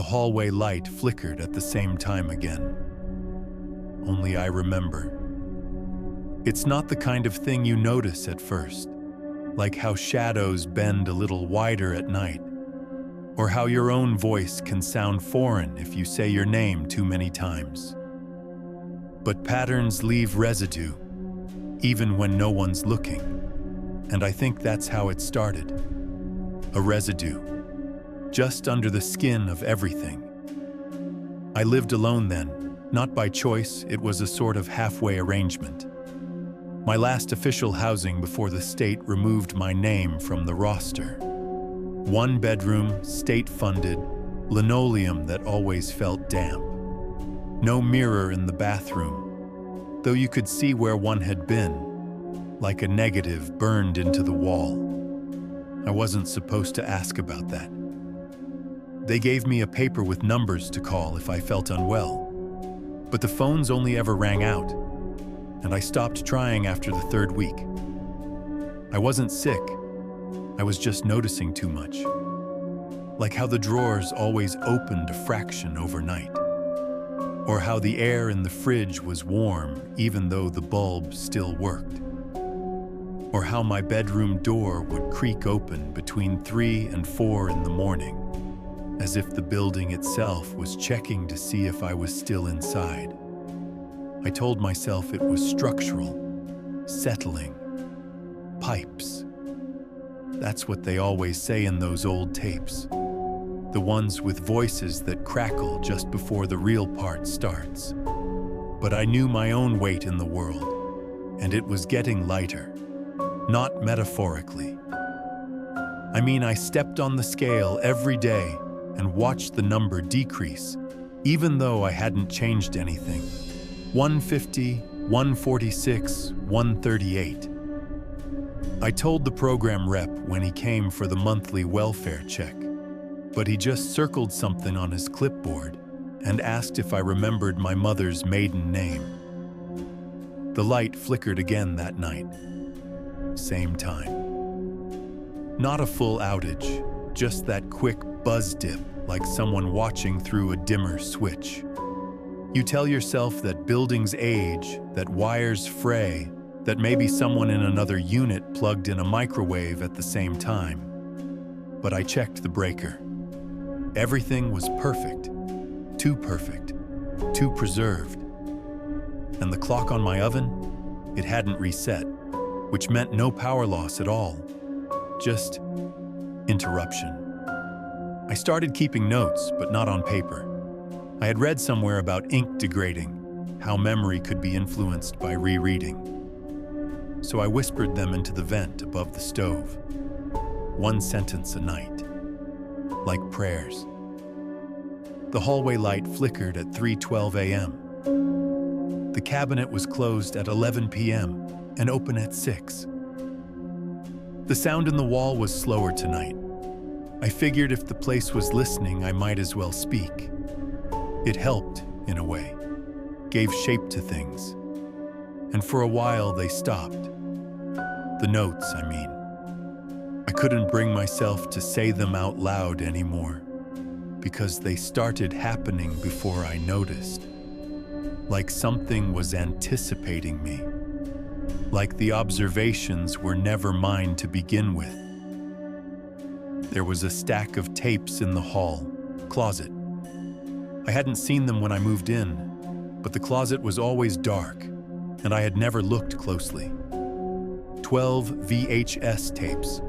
The hallway light flickered at the same time again. Only I remember. It's not the kind of thing you notice at first, like how shadows bend a little wider at night, or how your own voice can sound foreign if you say your name too many times. But patterns leave residue, even when no one's looking, and I think that's how it started. A residue, just under the skin of everything. I lived alone then, not by choice, it was a sort of halfway arrangement. My last official housing before the state removed my name from the roster. 1 bedroom, state-funded, linoleum that always felt damp. No mirror in the bathroom, though you could see where one had been, like a negative burned into the wall. I wasn't supposed to ask about that. They gave me a paper with numbers to call if I felt unwell, but the phones only ever rang out, and I stopped trying after the 3rd week. I wasn't sick, I was just noticing too much. Like how the drawers always opened a fraction overnight, or how the air in the fridge was warm even though the bulb still worked, or how my bedroom door would creak open between 3 and 4 in the morning, as if the building itself was checking to see if I was still inside. I told myself it was structural, settling, pipes. That's what they always say in those old tapes. The ones with voices that crackle just before the real part starts. But I knew my own weight in the world, and it was getting lighter, not metaphorically. I mean, I stepped on the scale every day and watched the number decrease, even though I hadn't changed anything. 150, 146, 138. I told the program rep when he came for the monthly welfare check, but he just circled something on his clipboard and asked if I remembered my mother's maiden name. The light flickered again that night. Same time. Not a full outage, just that quick buzz dip like someone watching through a dimmer switch. You tell yourself that buildings age, that wires fray, that maybe someone in another unit plugged in a microwave at the same time. But I checked the breaker. Everything was perfect, too preserved. And the clock on my oven, it hadn't reset, which meant no power loss at all, just interruption. I started keeping notes, but not on paper. I had read somewhere about ink degrading, how memory could be influenced by rereading. So I whispered them into the vent above the stove. 1 sentence a night, like prayers. The hallway light flickered at 3:12 a.m. The cabinet was closed at 11 p.m. and open at 6. The sound in the wall was slower tonight. I figured if the place was listening, I might as well speak. It helped, in a way, gave shape to things. And for a while, they stopped. The notes, I mean. I couldn't bring myself to say them out loud anymore, because they started happening before I noticed. Like something was anticipating me. Like the observations were never mine to begin with. There was a stack of tapes in the hall, closet. I hadn't seen them when I moved in, but the closet was always dark, and I had never looked closely. 12 VHS tapes,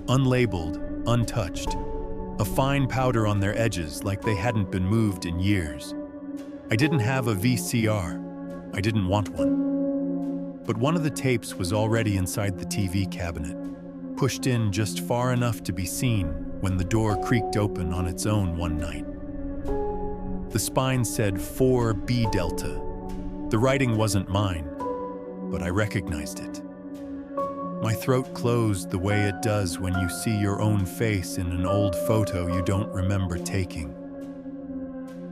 unlabeled, untouched, a fine powder on their edges like they hadn't been moved in years. I didn't have a VCR. I didn't want one. But one of the tapes was already inside the TV cabinet, pushed in just far enough to be seen when the door creaked open on its own one night. The spine said 4B Delta. The writing wasn't mine, but I recognized it. My throat closed the way it does when you see your own face in an old photo you don't remember taking.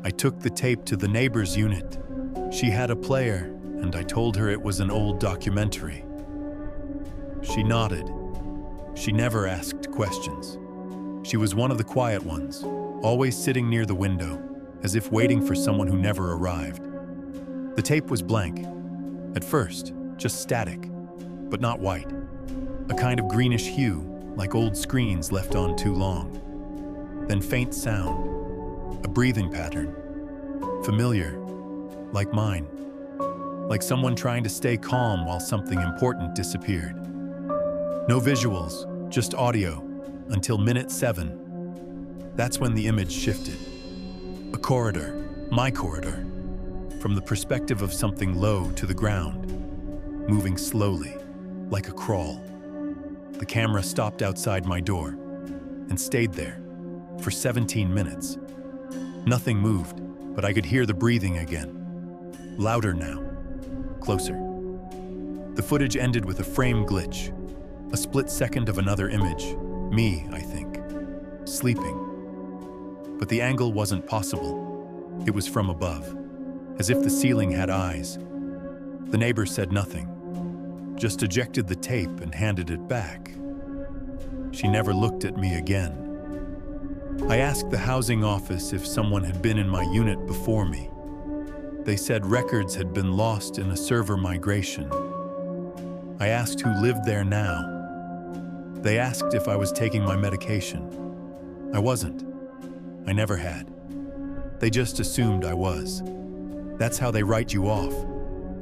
I took the tape to the neighbor's unit. She had a player, and I told her it was an old documentary. She nodded. She never asked questions. She was one of the quiet ones, always sitting near the window, as if waiting for someone who never arrived. The tape was blank. At first, just static, but not white. A kind of greenish hue, like old screens left on too long. Then faint sound, a breathing pattern. Familiar, like mine. Like someone trying to stay calm while something important disappeared. No visuals, just audio, until minute 7. That's when the image shifted. A corridor, my corridor, from the perspective of something low to the ground, moving slowly, like a crawl. The camera stopped outside my door and stayed there for 17 minutes. Nothing moved, but I could hear the breathing again. Louder now, closer. The footage ended with a frame glitch, a split second of another image, me, I think, sleeping. But the angle wasn't possible. It was from above, as if the ceiling had eyes. The neighbor said nothing, just ejected the tape and handed it back. She never looked at me again. I asked the housing office if someone had been in my unit before me. They said records had been lost in a server migration. I asked who lived there now. They asked if I was taking my medication. I wasn't. I never had. They just assumed I was. That's how they write you off.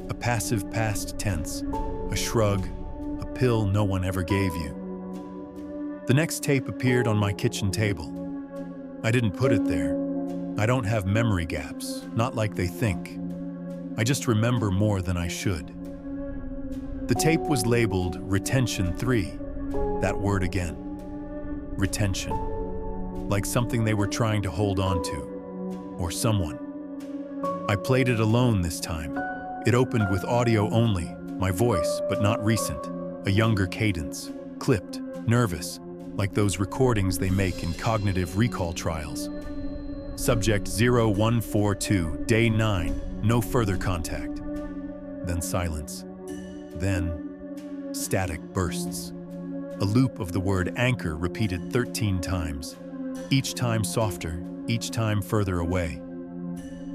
A passive past tense, a shrug, a pill no one ever gave you. The next tape appeared on my kitchen table. I didn't put it there. I don't have memory gaps, not like they think. I just remember more than I should. The tape was labeled Retention 3, that word again. Retention. Like something they were trying to hold on to, or someone. I played it alone this time. It opened with audio only, my voice, but not recent, a younger cadence, clipped, nervous, like those recordings they make in cognitive recall trials. Subject 0142, day 9, no further contact. Then silence. Then static bursts. A loop of the word anchor repeated 13 times, each time softer, each time further away.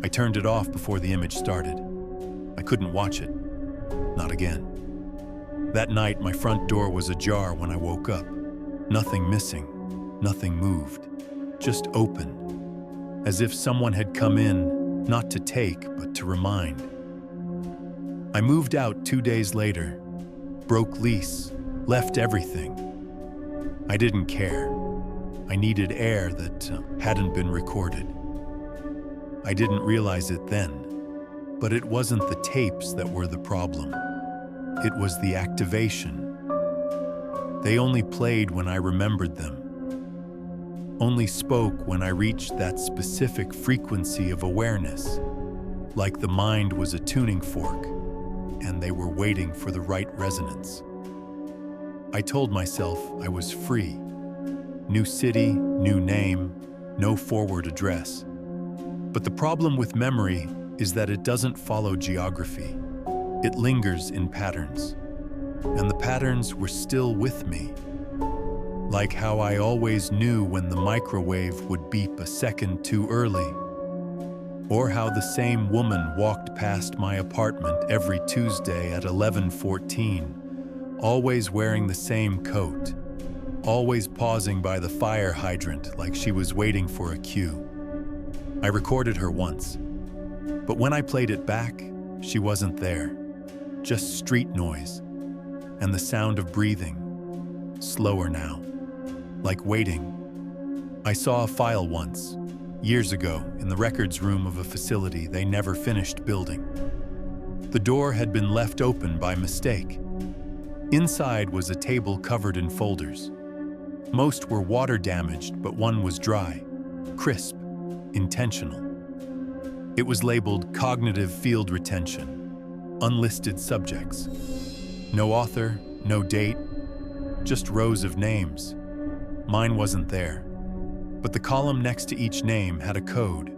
I turned it off before the image started. I couldn't watch it. Not again. That night, my front door was ajar when I woke up. Nothing missing, nothing moved, just open, as if someone had come in, not to take, but to remind. I moved out 2 days later, broke lease, left everything. I didn't care. I needed air that hadn't been recorded. I didn't realize it then, but it wasn't the tapes that were the problem. It was the activation. They only played when I remembered them. Only spoke when I reached that specific frequency of awareness, like the mind was a tuning fork, and they were waiting for the right resonance. I told myself I was free. New city, new name, no forward address. But the problem with memory is that it doesn't follow geography. It lingers in patterns. And the patterns were still with me. Like how I always knew when the microwave would beep a second too early. Or how the same woman walked past my apartment every Tuesday at 11:14, always wearing the same coat, always pausing by the fire hydrant like she was waiting for a cue. I recorded her once, but when I played it back, she wasn't there. Just street noise. And the sound of breathing, slower now, like waiting. I saw a file once, years ago, in the records room of a facility they never finished building. The door had been left open by mistake. Inside was a table covered in folders. Most were water damaged, but one was dry, crisp, intentional. It was labeled Cognitive Field Retention, unlisted subjects. No author, no date, just rows of names. Mine wasn't there, but the column next to each name had a code.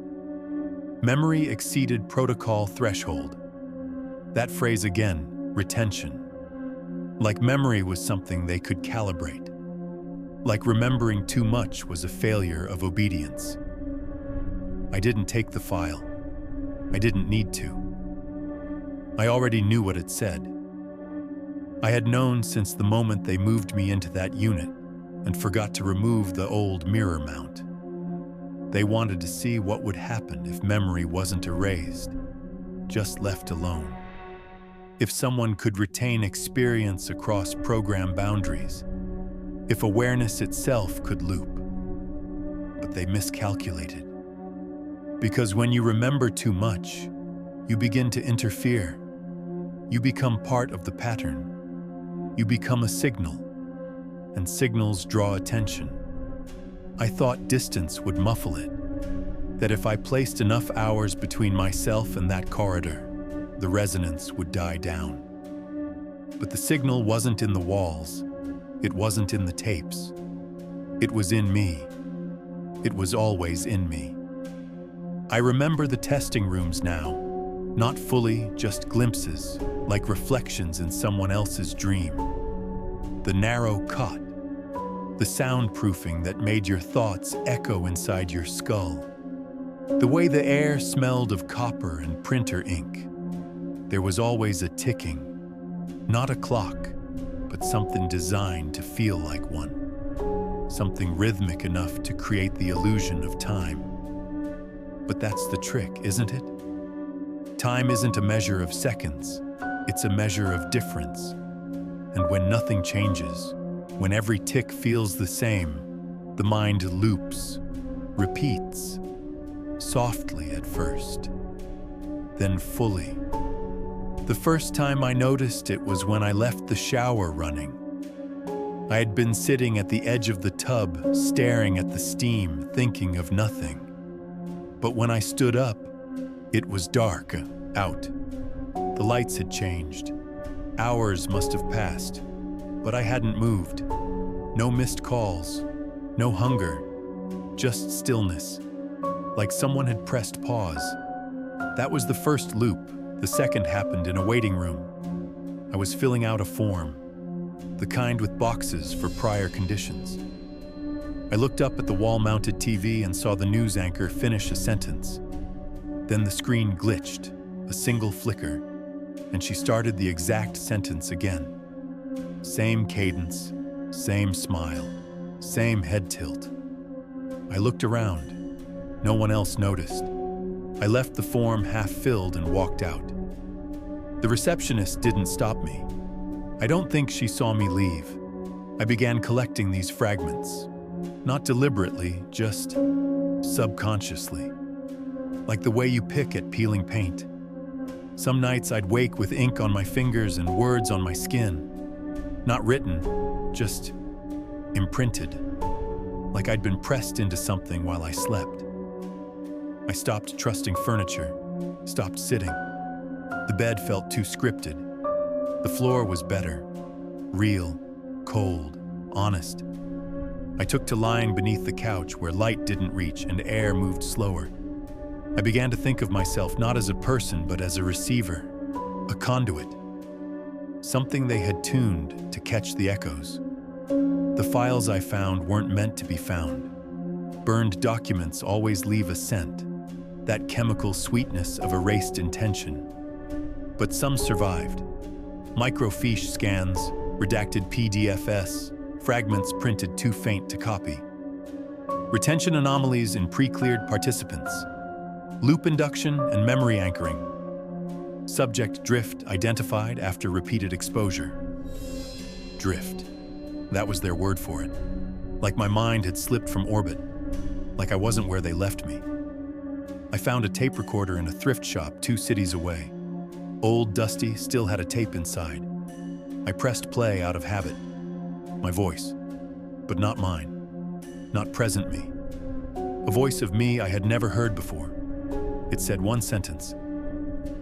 Memory exceeded protocol threshold. That phrase again, retention. Like memory was something they could calibrate. Like remembering too much was a failure of obedience. I didn't take the file. I didn't need to. I already knew what it said. I had known since the moment they moved me into that unit and forgot to remove the old mirror mount. They wanted to see what would happen if memory wasn't erased, just left alone. If someone could retain experience across program boundaries, if awareness itself could loop. But they miscalculated. Because when you remember too much, you begin to interfere. You become part of the pattern. You become a signal, and signals draw attention. I thought distance would muffle it, that if I placed enough hours between myself and that corridor, the resonance would die down. But the signal wasn't in the walls. It wasn't in the tapes. It was in me. It was always in me. I remember the testing rooms now, not fully, just glimpses, like reflections in someone else's dream. The narrow cot, the soundproofing that made your thoughts echo inside your skull. The way the air smelled of copper and printer ink. There was always a ticking, not a clock, but something designed to feel like one. Something rhythmic enough to create the illusion of time. But that's the trick, isn't it? Time isn't a measure of seconds, it's a measure of difference. And when nothing changes, when every tick feels the same, the mind loops, repeats, softly at first, then fully. The first time I noticed it was when I left the shower running. I had been sitting at the edge of the tub, staring at the steam, thinking of nothing. But when I stood up, it was dark out. The lights had changed. Hours must have passed, but I hadn't moved. No missed calls, no hunger, just stillness, like someone had pressed pause. That was the first loop. The second happened in a waiting room. I was filling out a form, the kind with boxes for prior conditions. I looked up at the wall-mounted TV and saw the news anchor finish a sentence. Then the screen glitched, a single flicker, and she started the exact sentence again. Same cadence, same smile, same head tilt. I looked around. No one else noticed. I left the form half-filled and walked out. The receptionist didn't stop me. I don't think she saw me leave. I began collecting these fragments. Not deliberately, just subconsciously. Like the way you pick at peeling paint. Some nights I'd wake with ink on my fingers and words on my skin. Not written, just imprinted. Like I'd been pressed into something while I slept. I stopped trusting furniture, stopped sitting. The bed felt too scripted. The floor was better, real, cold, honest. I took to lying beneath the couch where light didn't reach and air moved slower. I began to think of myself not as a person but as a receiver, a conduit. Something they had tuned to catch the echoes. The files I found weren't meant to be found. Burned documents always leave a scent. That chemical sweetness of erased intention. But some survived. Microfiche scans, redacted PDFs, fragments printed too faint to copy. Retention anomalies in pre-cleared participants. Loop induction and memory anchoring. Subject drift identified after repeated exposure. Drift. That was their word for it. Like my mind had slipped from orbit. Like I wasn't where they left me. I found a tape recorder in a thrift shop 2 cities away. Old, dusty, still had a tape inside. I pressed play out of habit. My voice, but not mine. Not present me. A voice of me I had never heard before. It said one sentence.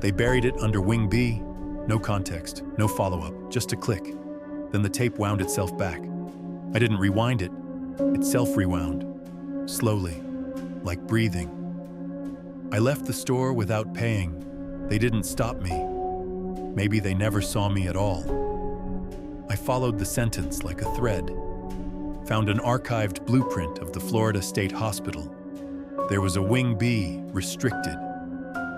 They buried it under wing B. No context, no follow-up, just a click. Then the tape wound itself back. I didn't rewind it. It self-rewound. Slowly, like breathing. I left the store without paying. They didn't stop me. Maybe they never saw me at all. I followed the sentence like a thread. Found an archived blueprint of the Florida State Hospital. There was a wing B, restricted,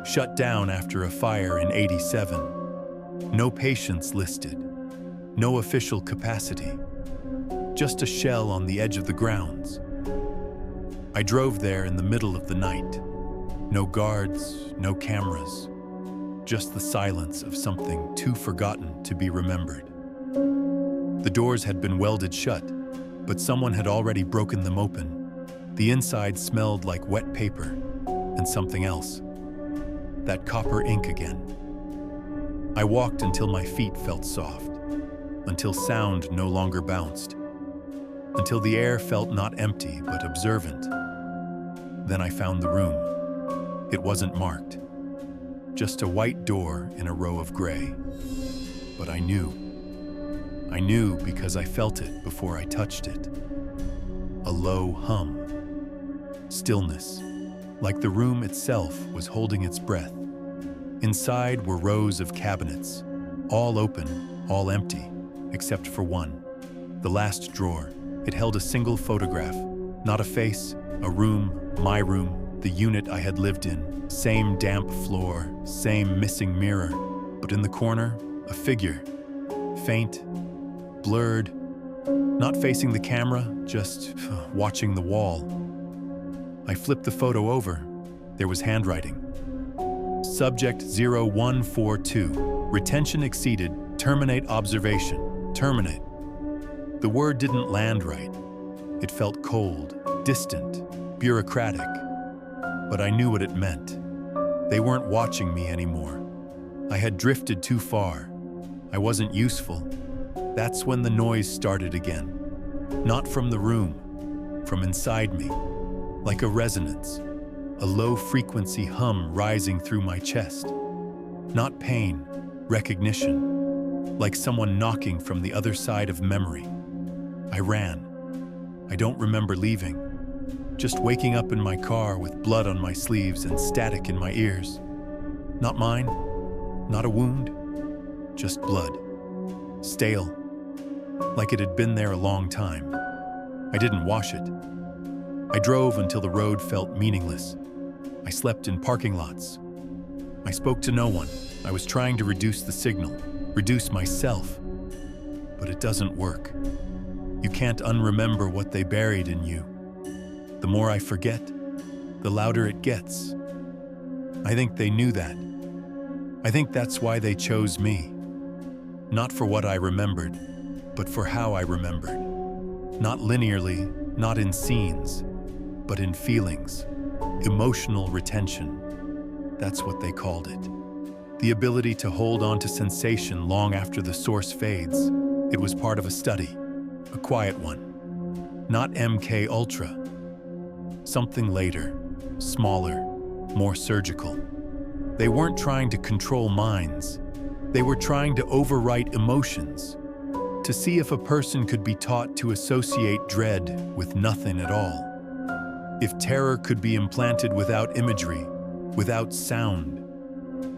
shut down after a fire in '87. No patients listed, no official capacity, just a shell on the edge of the grounds. I drove there in the middle of the night. No guards, no cameras, just the silence of something too forgotten to be remembered. The doors had been welded shut, but someone had already broken them open. The inside smelled like wet paper and something else. That copper ink again. I walked until my feet felt soft, until sound no longer bounced, until the air felt not empty but observant. Then I found the room. It wasn't marked, just a white door in a row of gray. But I knew. I knew because I felt it before I touched it. A low hum. Stillness, like the room itself was holding its breath. Inside were rows of cabinets, all open, all empty, except for one. The last drawer. It held a single photograph, not a face, a room, my room, the unit I had lived in. Same damp floor, same missing mirror, but in the corner, a figure. Faint, blurred, not facing the camera, just watching the wall. I flipped the photo over. There was handwriting. Subject 0142. Retention exceeded. Terminate observation. Terminate. The word didn't land right. It felt cold, distant, bureaucratic. But I knew what it meant. They weren't watching me anymore. I had drifted too far. I wasn't useful. That's when the noise started again. Not from the room, from inside me. Like a resonance, a low-frequency hum rising through my chest. Not pain, recognition, like someone knocking from the other side of memory. I ran. I don't remember leaving, just waking up in my car with blood on my sleeves and static in my ears. Not mine, not a wound, just blood. Stale, like it had been there a long time. I didn't wash it. I drove until the road felt meaningless. I slept in parking lots. I spoke to no one. I was trying to reduce the signal, reduce myself. But it doesn't work. You can't unremember what they buried in you. The more I forget, the louder it gets. I think they knew that. I think that's why they chose me. Not for what I remembered, but for how I remembered. Not linearly, not in scenes, but in feelings. Emotional retention. That's what they called it. The ability to hold on to sensation long after the source fades. It was part of a study, a quiet one. Not MK Ultra. Something later, smaller, more surgical. They weren't trying to control minds. They were trying to overwrite emotions, to see if a person could be taught to associate dread with nothing at all. If terror could be implanted without imagery, without sound,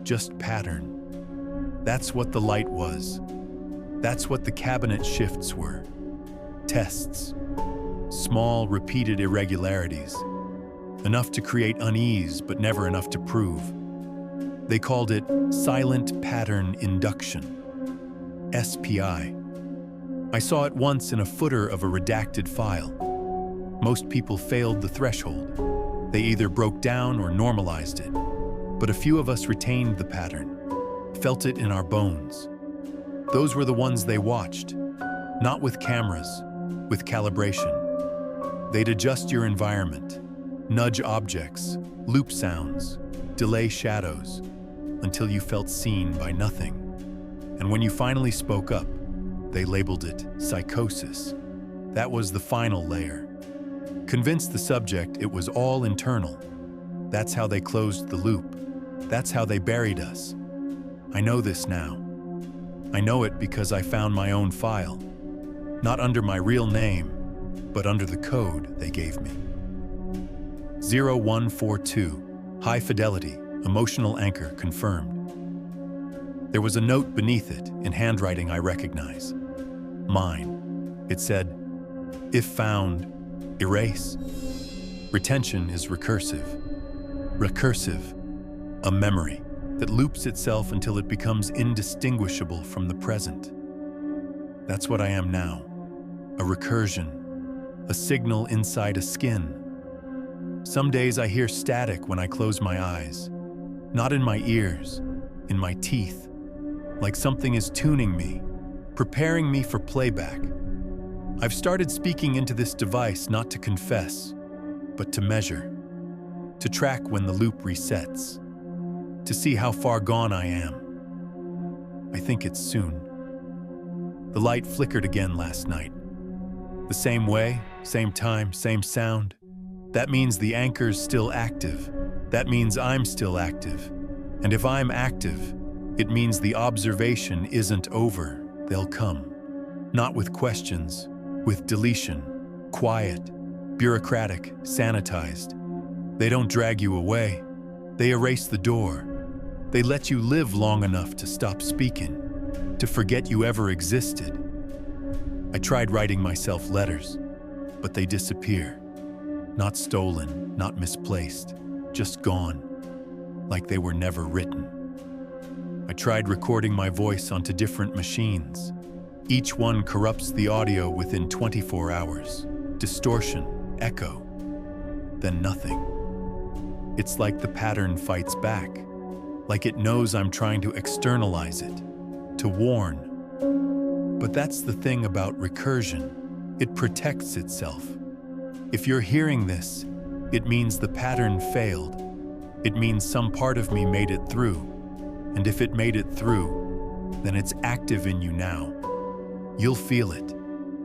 just pattern. That's what the light was. That's what the cabinet shifts were. Tests. Small, repeated irregularities. Enough to create unease, but never enough to prove. They called it silent pattern induction. SPI. I saw it once in a footer of a redacted file. Most people failed the threshold. They either broke down or normalized it. But a few of us retained the pattern, felt it in our bones. Those were the ones they watched, not with cameras, with calibration. They'd adjust your environment, nudge objects, loop sounds, delay shadows, until you felt seen by nothing. And when you finally spoke up, they labeled it psychosis. That was the final layer. Convinced the subject it was all internal. That's how they closed the loop. That's how they buried us. I know this now. I know it because I found my own file. Not under my real name, but under the code they gave me. 0142, high fidelity, emotional anchor confirmed. There was a note beneath it in handwriting I recognize. Mine. It said, if found, erase. Retention is recursive. Recursive, a memory that loops itself until it becomes indistinguishable from the present. That's what I am now, a recursion, a signal inside a skin. Some days I hear static when I close my eyes, not in my ears, in my teeth, like something is tuning me, preparing me for playback. I've started speaking into this device not to confess, but to measure, to track when the loop resets, to see how far gone I am. I think it's soon. The light flickered again last night. The same way, same time, same sound. That means the anchor's still active. That means I'm still active. And if I'm active, it means the observation isn't over. They'll come. Not with questions, with deletion, quiet, bureaucratic, sanitized. They don't drag you away. They erase the door. They let you live long enough to stop speaking, to forget you ever existed. I tried writing myself letters, but they disappear. Not stolen, not misplaced, just gone, like they were never written. I tried recording my voice onto different machines. Each one corrupts the audio within 24 hours. Distortion, echo, then nothing. It's like the pattern fights back, like it knows I'm trying to externalize it, to warn. But that's the thing about recursion. It protects itself. If you're hearing this, it means the pattern failed. It means some part of me made it through. And if it made it through, then it's active in you now. You'll feel it,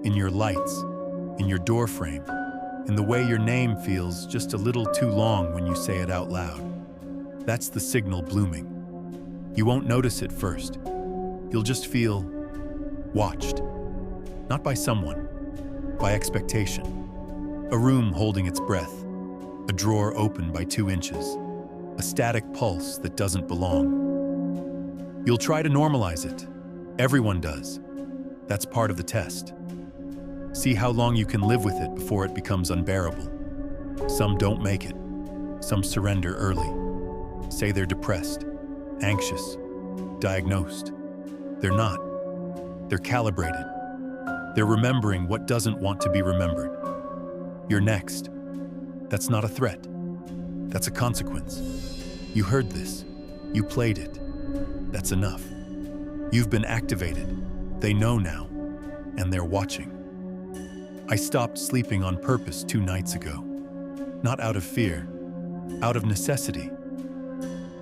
in your lights, in your doorframe, in the way your name feels just a little too long when you say it out loud. That's the signal blooming. You won't notice it first. You'll just feel watched. Not by someone, by expectation. A room holding its breath, a drawer open by 2 inches, a static pulse that doesn't belong. You'll try to normalize it. Everyone does. That's part of the test. See how long you can live with it before it becomes unbearable. Some don't make it. Some surrender early. Say they're depressed, anxious, diagnosed. They're not. They're calibrated. They're remembering what doesn't want to be remembered. You're next. That's not a threat. That's a consequence. You heard this. You played it. That's enough. You've been activated. They know now, and they're watching. I stopped sleeping on purpose 2 nights ago. Not out of fear, out of necessity.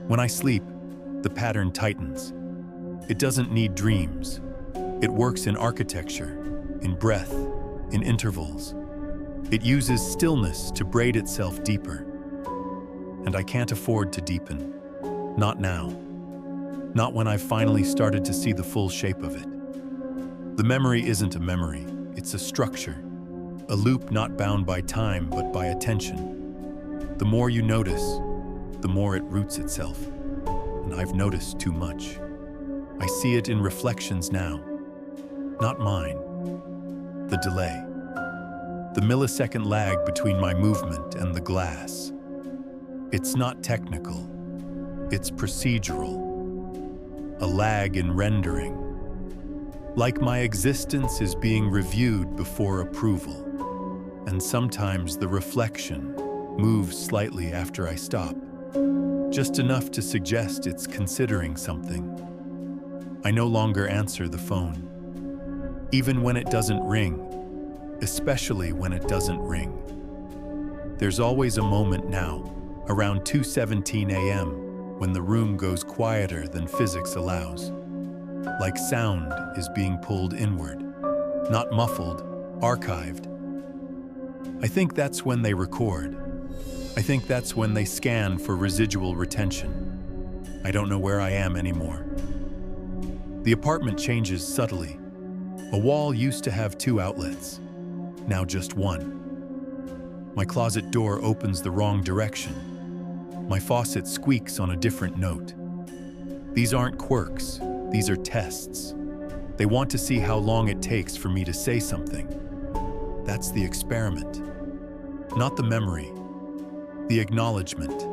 When I sleep, the pattern tightens. It doesn't need dreams. It works in architecture, in breath, in intervals. It uses stillness to braid itself deeper. And I can't afford to deepen. Not now. Not when I've finally started to see the full shape of it. The memory isn't a memory, it's a structure. A loop not bound by time, but by attention. The more you notice, the more it roots itself. And I've noticed too much. I see it in reflections now. Not mine. The delay. The millisecond lag between my movement and the glass. It's not technical. It's procedural. A lag in rendering. Like my existence is being reviewed before approval. And sometimes the reflection moves slightly after I stop. Just enough to suggest it's considering something. I no longer answer the phone. Even when it doesn't ring. Especially when it doesn't ring. There's always a moment now, around 2:17 a.m., when the room goes quieter than physics allows. Like sound is being pulled inward, not muffled, archived. I think that's when they record. I think that's when they scan for residual retention. I don't know where I am anymore. The apartment changes subtly. A wall used to have 2 outlets, now just 1. My closet door opens the wrong direction. My faucet squeaks on a different note. These aren't quirks, these are tests. They want to see how long it takes for me to say something. That's the experiment. Not the memory, the acknowledgement.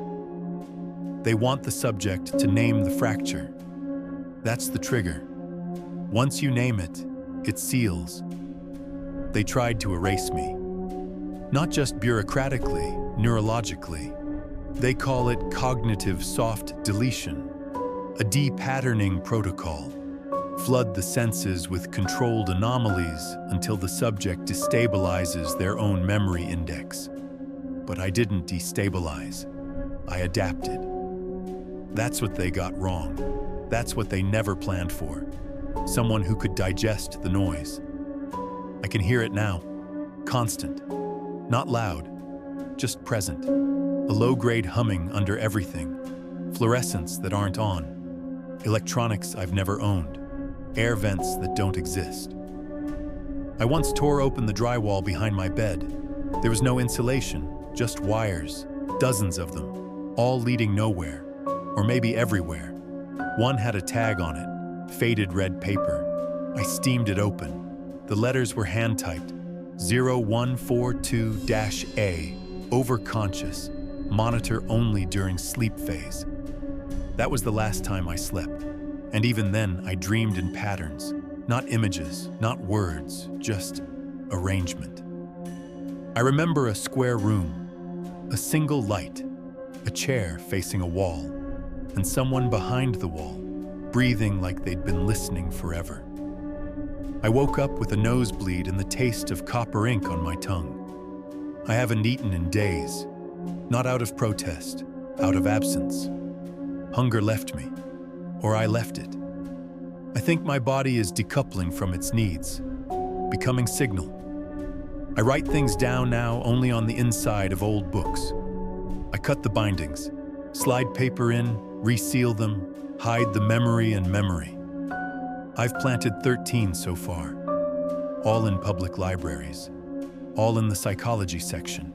They want the subject to name the fracture. That's the trigger. Once you name it, it seals. They tried to erase me. Not just bureaucratically, neurologically. They call it cognitive soft deletion, a de-patterning protocol. Flood the senses with controlled anomalies until the subject destabilizes their own memory index. But I didn't destabilize. I adapted. That's what they got wrong. That's what they never planned for. Someone who could digest the noise. I can hear it now. Constant. Not loud. Just present. A low-grade humming under everything. Fluorescents that aren't on. Electronics I've never owned. Air vents that don't exist. I once tore open the drywall behind my bed. There was no insulation, just wires, dozens of them, all leading nowhere, or maybe everywhere. One had a tag on it, faded red paper. I steamed it open. The letters were hand-typed, 0142-A, overconscious, monitor only during sleep phase. That was the last time I slept, and even then I dreamed in patterns, not images, not words, just arrangement. I remember a square room, a single light, a chair facing a wall, and someone behind the wall, breathing like they'd been listening forever. I woke up with a nosebleed and the taste of copper ink on my tongue. I haven't eaten in days, not out of protest, out of absence. Hunger left me, or I left it. I think my body is decoupling from its needs, becoming signal. I write things down now only on the inside of old books. I cut the bindings, slide paper in, reseal them, hide the memory and memory. I've planted 13 so far, all in public libraries, all in the psychology section.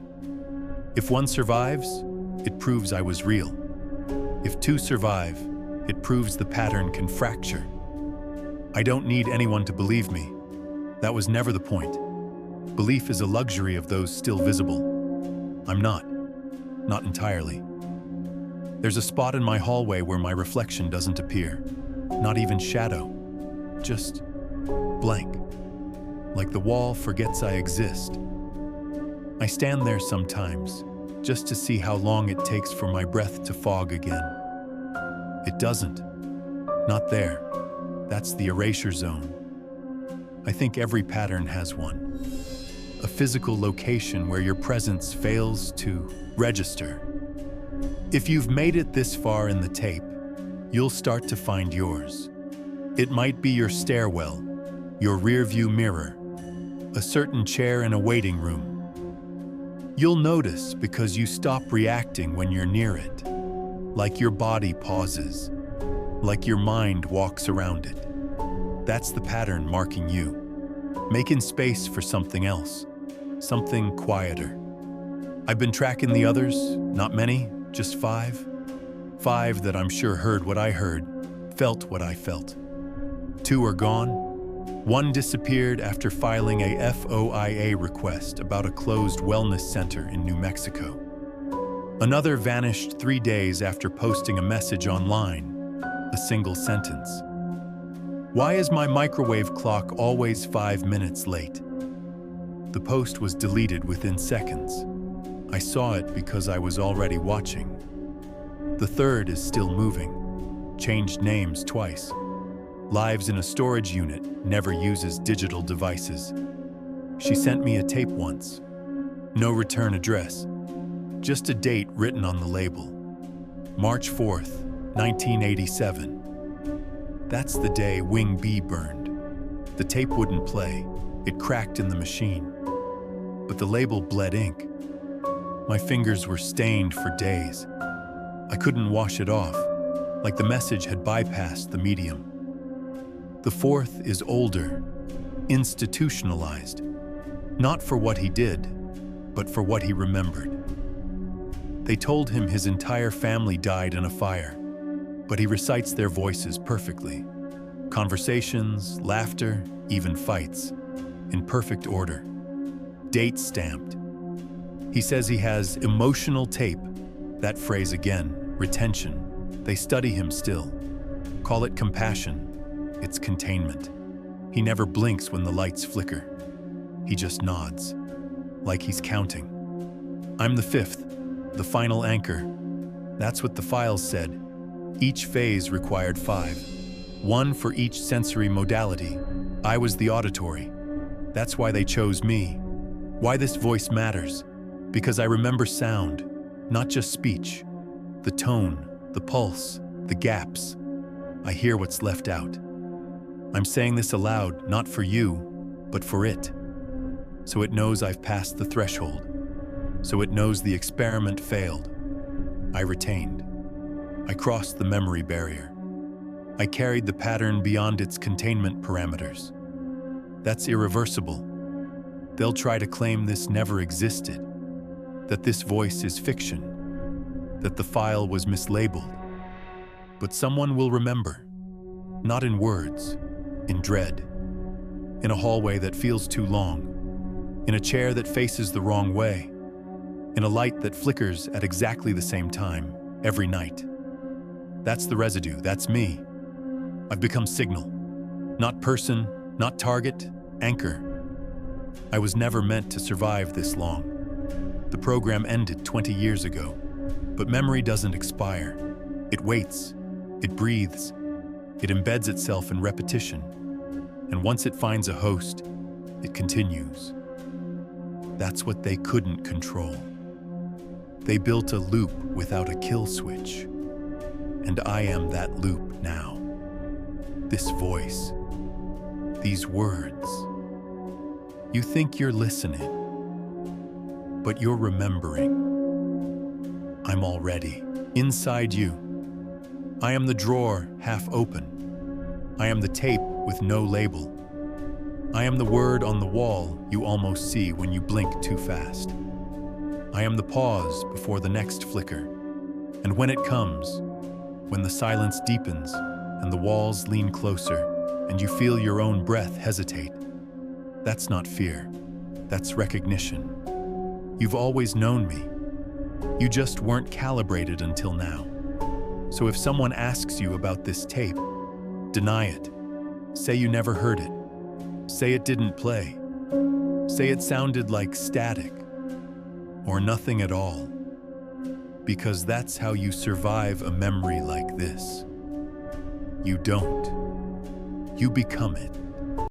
If one survives, it proves I was real. If two survive, it proves the pattern can fracture. I don't need anyone to believe me. That was never the point. Belief is a luxury of those still visible. I'm not entirely. There's a spot in my hallway where my reflection doesn't appear, not even shadow. Just blank, like the wall forgets I exist. I stand there sometimes, just to see how long it takes for my breath to fog again. It doesn't. Not there. That's the erasure zone. I think every pattern has one. A physical location where your presence fails to register. If you've made it this far in the tape, you'll start to find yours. It might be your stairwell, your rearview mirror, a certain chair in a waiting room. You'll notice because you stop reacting when you're near it, like your body pauses, like your mind walks around it. That's the pattern marking you, making space for something else, something quieter. I've been tracking the others, not many, just 5. 5 that I'm sure heard what I heard, felt what I felt. 2 are gone. 1 disappeared after filing a FOIA request about a closed wellness center in New Mexico. Another vanished 3 days after posting a message online, a single sentence. Why is my microwave clock always 5 minutes late? The post was deleted within seconds. I saw it because I was already watching. The 3rd is still moving, changed names twice. Lives in a storage unit, never uses digital devices. She sent me a tape once. No return address. Just a date written on the label. March 4th, 1987. That's the day Wing B burned. The tape wouldn't play. It cracked in the machine. But the label bled ink. My fingers were stained for days. I couldn't wash it off, like the message had bypassed the medium. The 4th is older, institutionalized, not for what he did, but for what he remembered. They told him his entire family died in a fire, but he recites their voices perfectly. Conversations, laughter, even fights, in perfect order. Date stamped. He says he has emotional tape That phrase again, retention. They study him still. Call it compassion. It's containment. He never blinks when the lights flicker. He just nods, like he's counting. I'm the fifth, the final anchor. That's what the files said. Each phase required 5. 1 for each sensory modality. I was the auditory. That's why they chose me. Why this voice matters. Because I remember sound, not just speech. The tone, the pulse, the gaps. I hear what's left out. I'm saying this aloud, not for you, but for it. So it knows I've passed the threshold. So it knows the experiment failed. I retained. I crossed the memory barrier. I carried the pattern beyond its containment parameters. That's irreversible. They'll try to claim this never existed, that this voice is fiction, that the file was mislabeled. But someone will remember, not in words, in dread, in a hallway that feels too long, in a chair that faces the wrong way, in a light that flickers at exactly the same time, every night. That's the residue, that's me. I've become signal. Not person, not target, anchor. I was never meant to survive this long. The program ended 20 years ago, but memory doesn't expire. It waits, it breathes, it embeds itself in repetition, and once it finds a host, it continues. That's what they couldn't control. They built a loop without a kill switch, and I am that loop now. This voice, these words. You think you're listening, but you're remembering. I'm already inside you. I am the drawer half open. I am the tape with no label. I am the word on the wall you almost see when you blink too fast. I am the pause before the next flicker. And when it comes, when the silence deepens and the walls lean closer and you feel your own breath hesitate, that's not fear, that's recognition. You've always known me. You just weren't calibrated until now. So if someone asks you about this tape, deny it. Say you never heard it. Say it didn't play. Say it sounded like static or nothing at all. Because that's how you survive a memory like this. You don't. You become it.